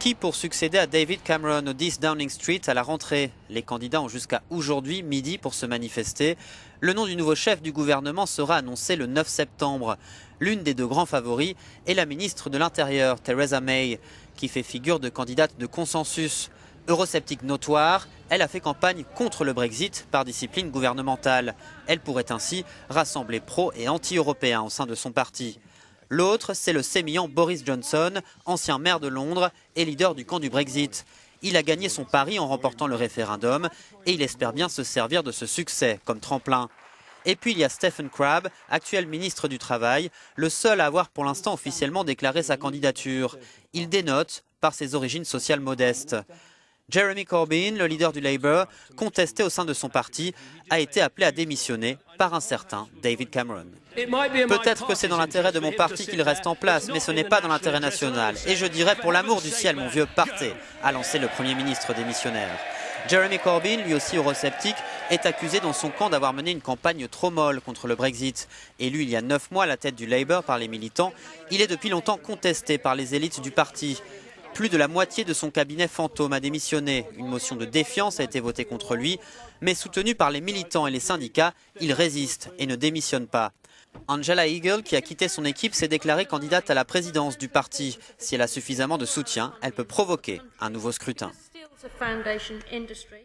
Qui pour succéder à David Cameron au 10 Downing Street à la rentrée? Les candidats ont jusqu'à aujourd'hui midi pour se manifester. Le nom du nouveau chef du gouvernement sera annoncé le 9 septembre. L'une des deux grands favoris est la ministre de l'Intérieur, Theresa May, qui fait figure de candidate de consensus. Eurosceptique notoire, elle a fait campagne contre le Brexit par discipline gouvernementale. Elle pourrait ainsi rassembler pro- et anti-européens au sein de son parti. L'autre, c'est le sémillant Boris Johnson, ancien maire de Londres et leader du camp du Brexit. Il a gagné son pari en remportant le référendum et il espère bien se servir de ce succès comme tremplin. Et puis il y a Stephen Crabb, actuel ministre du Travail, le seul à avoir pour l'instant officiellement déclaré sa candidature. Il dénote par ses origines sociales modestes. Jeremy Corbyn, le leader du Labour, contesté au sein de son parti, a été appelé à démissionner par un certain David Cameron. Peut-être que c'est dans l'intérêt de mon parti qu'il reste en place, mais ce n'est pas dans l'intérêt national. Et je dirais, pour l'amour du ciel, mon vieux, partez, a lancé le Premier ministre démissionnaire. Jeremy Corbyn, lui aussi eurosceptique, est accusé dans son camp d'avoir mené une campagne trop molle contre le Brexit. Élu il y a 9 mois à la tête du Labour par les militants, il est depuis longtemps contesté par les élites du parti. Plus de la moitié de son cabinet fantôme a démissionné. Une motion de défiance a été votée contre lui, mais soutenu par les militants et les syndicats, il résiste et ne démissionne pas. Angela Eagle, qui a quitté son équipe, s'est déclarée candidate à la présidence du parti. Si elle a suffisamment de soutien, elle peut provoquer un nouveau scrutin.